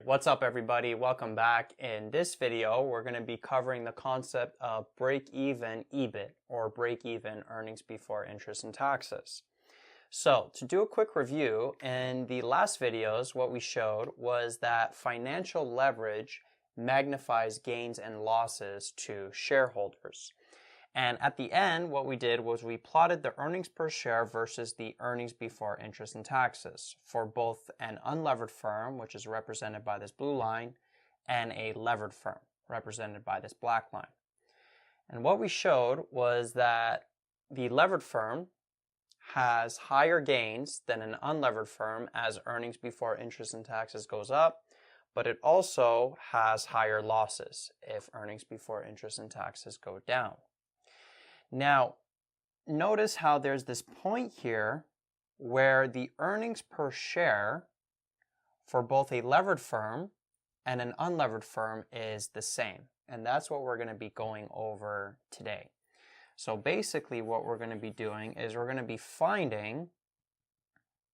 What's up everybody? Welcome back. In this video, we're going to be covering the concept of break-even EBIT, or break-even earnings before interest and taxes. So to do a quick review, in the last videos, what we showed was that financial leverage magnifies gains and losses to shareholders. And at the end, what we did was we plotted the earnings per share versus the earnings before interest and taxes for both an unlevered firm, which is represented by this blue line, and a levered firm, represented by this black line. And what we showed was that the levered firm has higher gains than an unlevered firm as earnings before interest and taxes goes up, but it also has higher losses if earnings before interest and taxes go down. Now, notice how there's this point here where the earnings per share for both a levered firm and an unlevered firm is the same. And that's what we're going to be going over today. So basically what we're going to be doing is we're going to be finding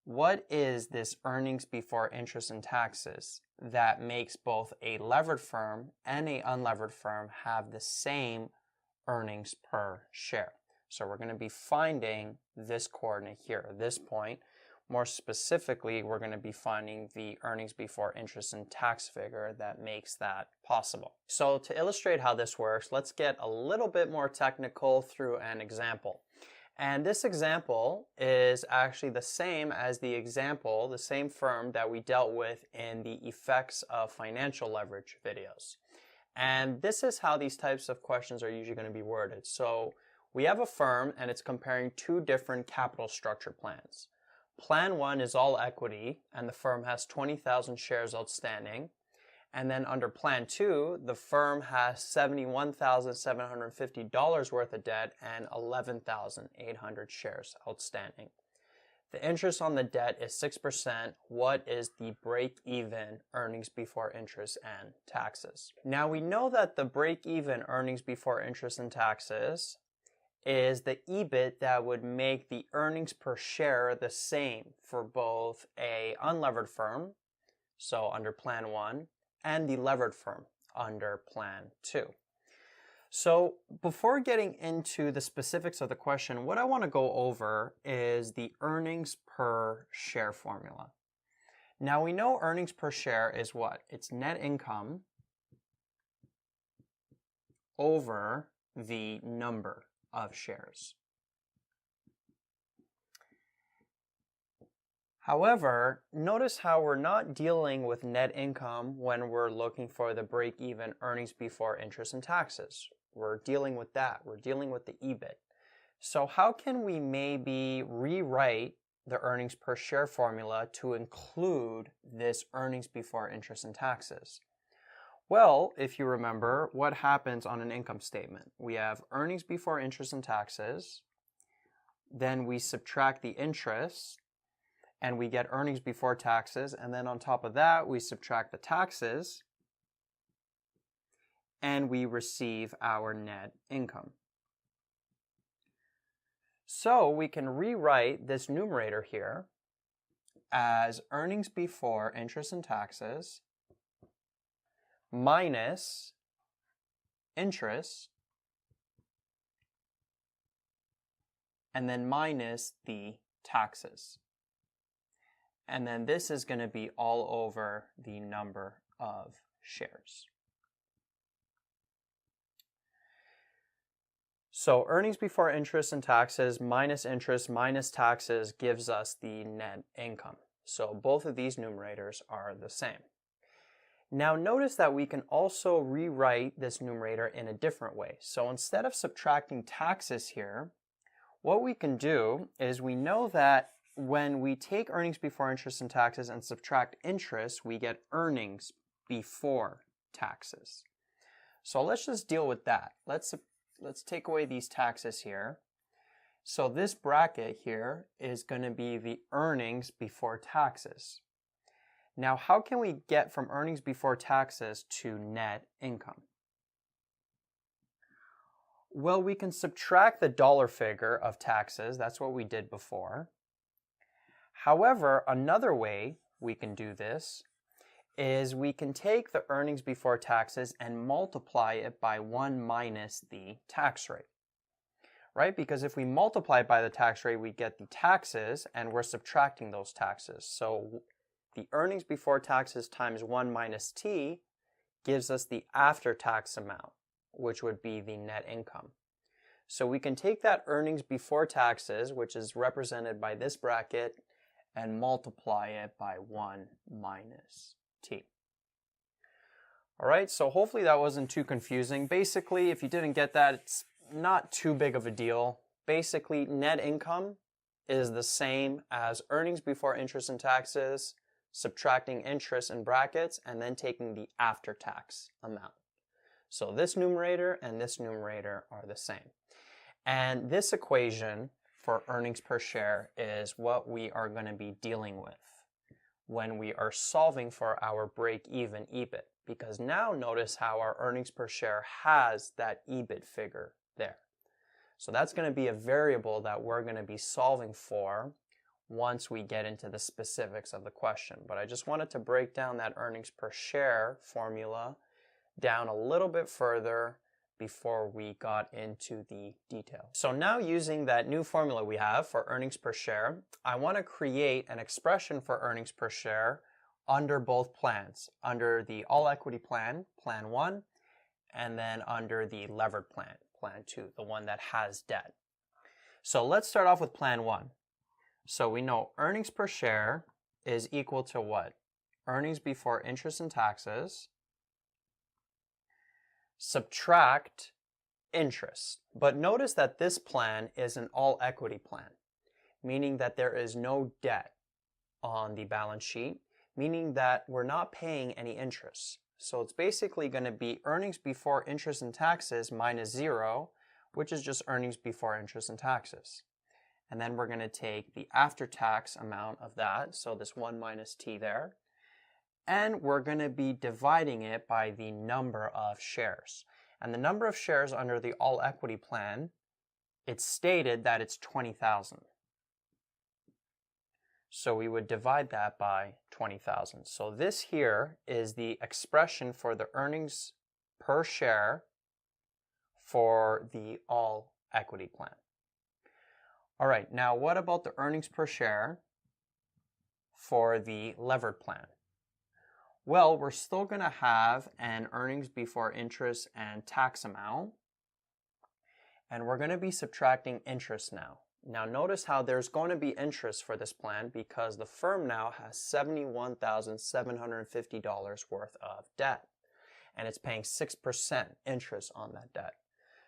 what is this earnings before interest and taxes that makes both a levered firm and a unlevered firm have the same earnings per share. So we're going to be finding this coordinate here, this point. More specifically, we're going to be finding the earnings before interest and tax figure that makes that possible. So to illustrate how this works, let's get a little bit more technical through an example. And this example is actually the same as the example, the same firm that we dealt with in the effects of financial leverage videos. And this is how these types of questions are usually going to be worded. So we have a firm and it's comparing two different capital structure plans. Plan 1 is all equity and the firm has 20,000 shares outstanding. And then under Plan 2, the firm has $71,750 worth of debt and 11,800 shares outstanding. The interest on the debt is 6%. What is the break-even earnings before interest and taxes? Now we know that the break-even earnings before interest and taxes is the EBIT that would make the earnings per share the same for both a unlevered firm, so under Plan 1, and the levered firm under Plan 2. So before getting into the specifics of the question, what I want to go over is the earnings per share formula. Now we know earnings per share is what? It's net income over the number of shares. However, notice how we're not dealing with net income when we're looking for the break-even earnings before interest and taxes. We're dealing with that. We're dealing with the EBIT. So how can we maybe rewrite the earnings per share formula to include this earnings before interest and taxes? Well, if you remember, what happens on an income statement? We have earnings before interest and taxes, then we subtract the interest, and we get earnings before taxes, and then on top of that, we subtract the taxes, and we receive our net income. So we can rewrite this numerator here as earnings before interest and taxes minus interest, and then minus the taxes. And then this is going to be all over the number of shares. So earnings before interest and taxes minus interest minus taxes gives us the net income. So both of these numerators are the same. Now notice that we can also rewrite this numerator in a different way. So instead of subtracting taxes here, what we can do is we know that when we take earnings before interest and taxes and subtract interest, we get earnings before taxes. So let's just deal with that. Let's take away these taxes here. So this bracket here is going to be the earnings before taxes. Now, how can we get from earnings before taxes to net income? Well, we can subtract the dollar figure of taxes. That's what we did before. However, another way we can do this is we can take the earnings before taxes and multiply it by 1 minus the tax rate, right? Because if we multiply it by the tax rate, we get the taxes, and we're subtracting those taxes. So the earnings before taxes times 1 minus t gives us the after-tax amount, which would be the net income. So we can take that earnings before taxes, which is represented by this bracket, and multiply it by 1 minus t. All right, so hopefully that wasn't too confusing. Basically, if you didn't get that, it's not too big of a deal. Basically, net income is the same as earnings before interest and taxes, subtracting interest in brackets, and then taking the after-tax amount. So this numerator and this numerator are the same. And this equation for earnings per share is what we are going to be dealing with when we are solving for our break-even EBIT. Because now notice how our earnings per share has that EBIT figure there. So that's going to be a variable that we're going to be solving for once we get into the specifics of the question. But I just wanted to break down that earnings per share formula down a little bit further before we got into the details. So now, using that new formula we have for earnings per share, I want to create an expression for earnings per share under both plans, under the all equity plan, plan 1, and then under the levered plan, plan 2, the one that has debt. So let's start off with plan 1. So we know earnings per share is equal to what? Earnings before interest and taxes, subtract interest. But notice that this plan is an all equity plan, meaning that there is no debt on the balance sheet, meaning that we're not paying any interest. So it's basically going to be earnings before interest and taxes minus 0, which is just earnings before interest and taxes. And then we're going to take the after-tax amount of that, so this 1 minus t there, and we're going to be dividing it by the number of shares. And the number of shares under the all equity plan, it's stated that it's 20,000. So we would divide that by 20,000. So this here is the expression for the earnings per share for the all equity plan. All right, now what about the earnings per share for the levered plan? Well, we're still going to have an earnings before interest and tax amount, and we're going to be subtracting interest now. Now notice how there's going to be interest for this plan because the firm now has $71,750 worth of debt, and it's paying 6% interest on that debt.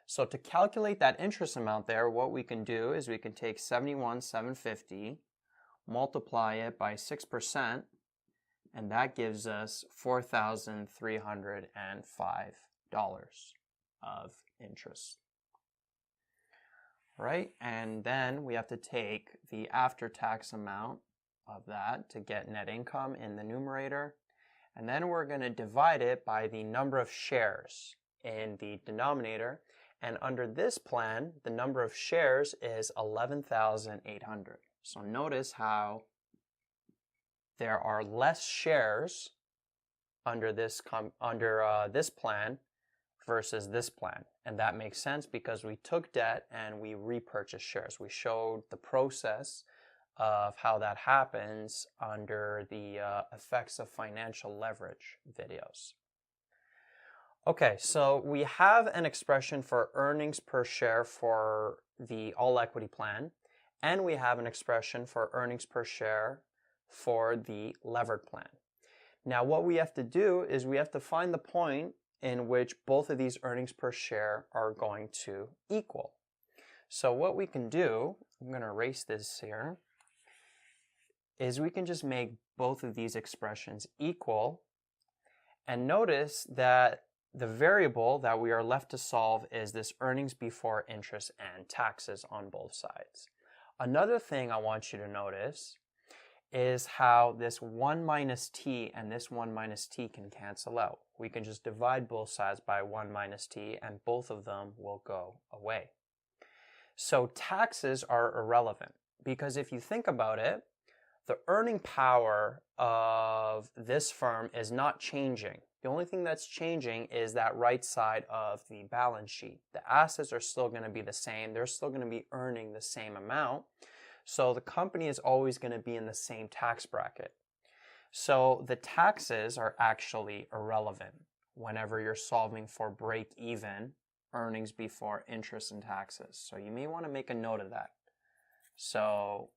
So to calculate that interest amount there, what we can do is we can take $71,750, multiply it by 6%, and that gives us $4,305 of interest. Right? And then we have to take the after-tax amount of that to get net income in the numerator. And then we're going to divide it by the number of shares in the denominator. And under this plan, the number of shares is 11,800. So notice how there are less shares under this plan versus this plan. And that makes sense because we took debt and we repurchased shares. We showed the process of how that happens under the effects of financial leverage videos. Okay, so we have an expression for earnings per share for the all equity plan, and we have an expression for earnings per share for the levered plan. Now what we have to do is we have to find the point in which both of these earnings per share are going to equal. So what we can do, I'm going to erase this here, is we can just make both of these expressions equal, and notice that the variable that we are left to solve is this earnings before interest and taxes on both sides. Another thing I want you to notice is how this 1 minus t and this 1 minus t can cancel out. We can just divide both sides by 1 minus t and both of them will go away. So taxes are irrelevant because if you think about it, the earning power of this firm is not changing. The only thing that's changing is that right side of the balance sheet. The assets are still going to be the same. They're still going to be earning the same amount. So the company is always going to be in the same tax bracket. So the taxes are actually irrelevant whenever you're solving for break even earnings before interest and taxes. So you may want to make a note of that. So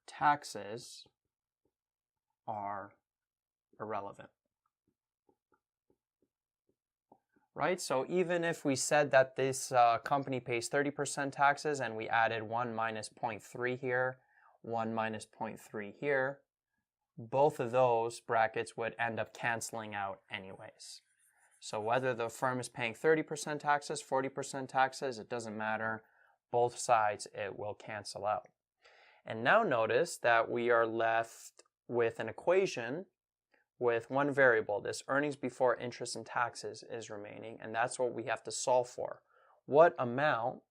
taxes are irrelevant. Right? So even if we said that this company pays 30% taxes and we added 1 minus 0.3 here, 1 minus 0.3 here, both of those brackets would end up canceling out anyways. So whether the firm is paying 30% taxes, 40% taxes, it doesn't matter. Both sides, it will cancel out. And now notice that we are left with an equation with one variable. This earnings before interest and taxes is remaining, and that's what we have to solve for. What amount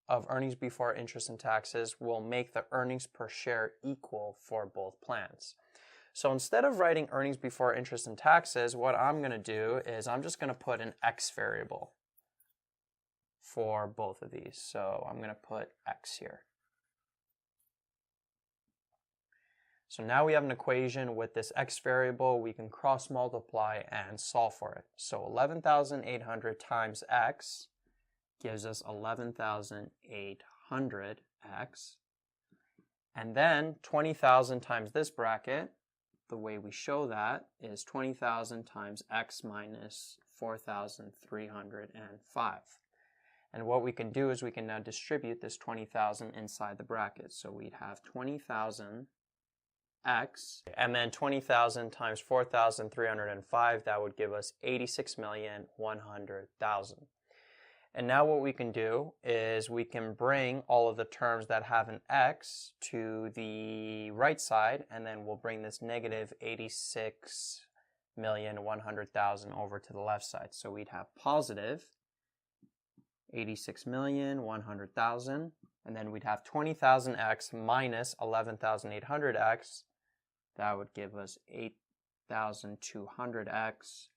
of earnings before interest and taxes will make the earnings per share equal for both plans? So instead of writing earnings before interest and taxes, what I'm going to do is I'm just going to put an x variable for both of these. So I'm going to put x here. So now we have an equation with this x variable. We can cross multiply and solve for it. So 11,800 times x gives us 11,800x. And then 20,000 times this bracket, the way we show that is 20,000 times x minus 4,305. And what we can do is we can now distribute this 20,000 inside the bracket. So we'd have 20,000 x, and then 20,000 times 4,305, that would give us 86,100,000. And now what we can do is we can bring all of the terms that have an x to the right side, and then we'll bring this negative 86,100,000 over to the left side. So we'd have positive 86,100,000, and then we'd have 20,000x minus 11,800x. That would give us 8,200x.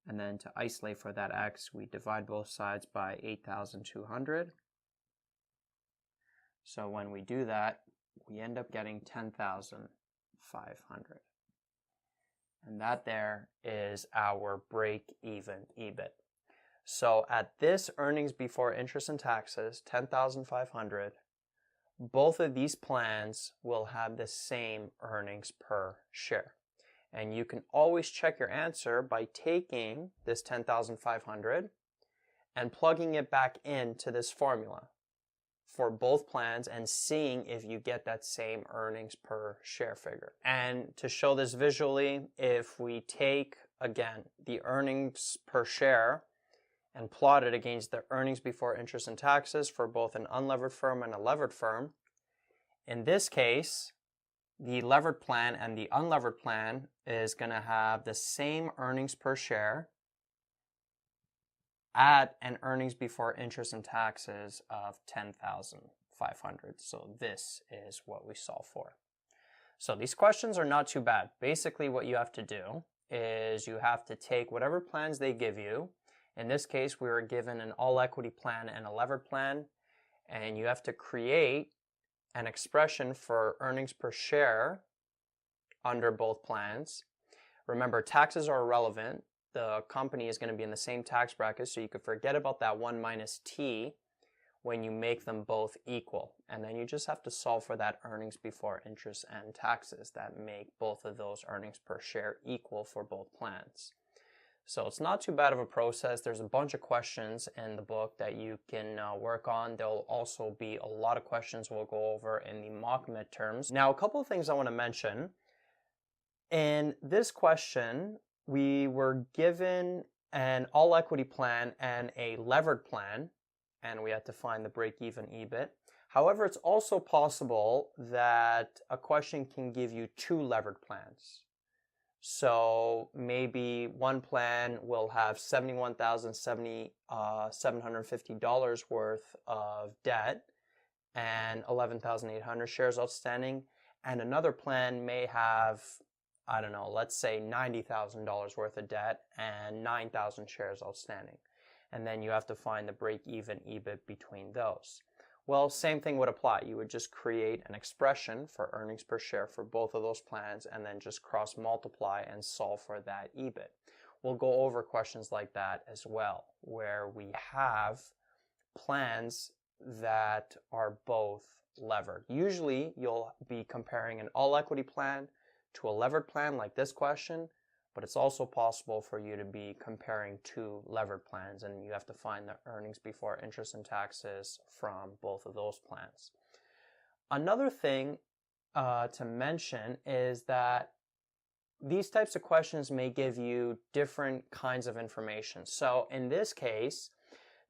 And then to isolate for that x, we divide both sides by 8,200. So when we do that, we end up getting 10,500. And that there is our break-even EBIT. So at this earnings before interest and taxes, 10,500, both of these plans will have the same earnings per share. And you can always check your answer by taking this 10,500 and plugging it back into this formula for both plans and seeing if you get that same earnings per share figure. And to show this visually, if we take, again, the earnings per share and plot it against the earnings before interest and taxes for both an unlevered firm and a levered firm, in this case, the levered plan and the unlevered plan is going to have the same earnings per share at an earnings before interest and taxes of 10,500. So this is what we solve for. So these questions are not too bad. Basically what you have to do is you have to take whatever plans they give you. In this case, we were given an all-equity plan and a levered plan, and you have to create an expression for earnings per share under both plans. Remember, taxes are irrelevant. The company is going to be in the same tax bracket, so you could forget about that 1 minus t when you make them both equal. And then you just have to solve for that earnings before interest and taxes that make both of those earnings per share equal for both plans. So it's not too bad of a process. There's a bunch of questions in the book that you can work on. There'll also be a lot of questions we'll go over in the mock midterms. Now, a couple of things I want to mention. In this question, we were given an all-equity plan and a levered plan, and we had to find the break-even EBIT. However, it's also possible that a question can give you two levered plans. So maybe one plan will have $71,750 worth of debt, and 11,800 shares outstanding, and another plan may have, I don't know, let's say $90,000 worth of debt and 9,000 shares outstanding. And then you have to find the break-even EBIT between those. Well, same thing would apply. You would just create an expression for earnings per share for both of those plans and then just cross multiply and solve for that EBIT. We'll go over questions like that as well, where we have plans that are both levered. Usually you'll be comparing an all equity plan to a levered plan like this question, but it's also possible for you to be comparing two levered plans, and you have to find the earnings before interest and taxes from both of those plans. Another thing to mention is that these types of questions may give you different kinds of information. So in this case,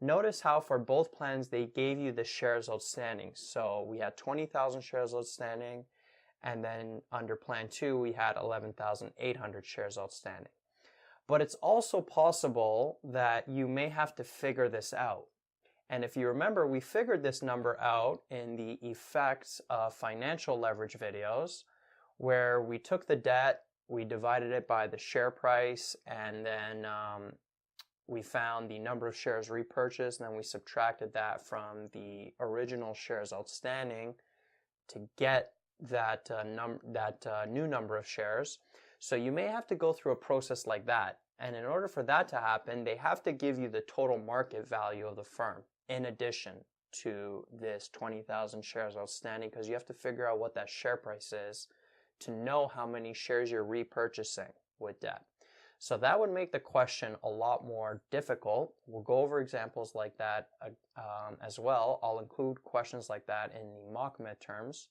notice how for both plans they gave you the shares outstanding. So we had 20,000 shares outstanding, and then under plan 2 we had 11,800 shares outstanding. But it's also possible that you may have to figure this out. And if you remember, we figured this number out in the effects of financial leverage videos, where we took the debt, we divided it by the share price, and then we found the number of shares repurchased, and then we subtracted that from the original shares outstanding to get that new number of shares. So you may have to go through a process like that. And in order for that to happen, they have to give you the total market value of the firm in addition to this 20,000 shares outstanding, because you have to figure out what that share price is to know how many shares you're repurchasing with debt. So that would make the question a lot more difficult. We'll go over examples like that as well. I'll include questions like that in the mock midterms.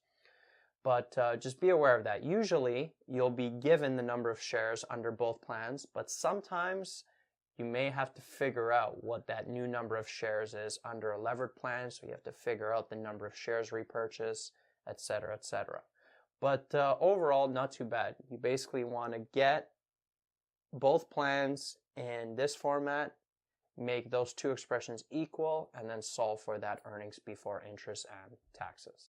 But just be aware of that. Usually, you'll be given the number of shares under both plans, but sometimes you may have to figure out what that new number of shares is under a levered plan, so you have to figure out the number of shares repurchased, etc., etc. But overall, not too bad. You basically want to get both plans in this format, make those two expressions equal, and then solve for that earnings before interest and taxes.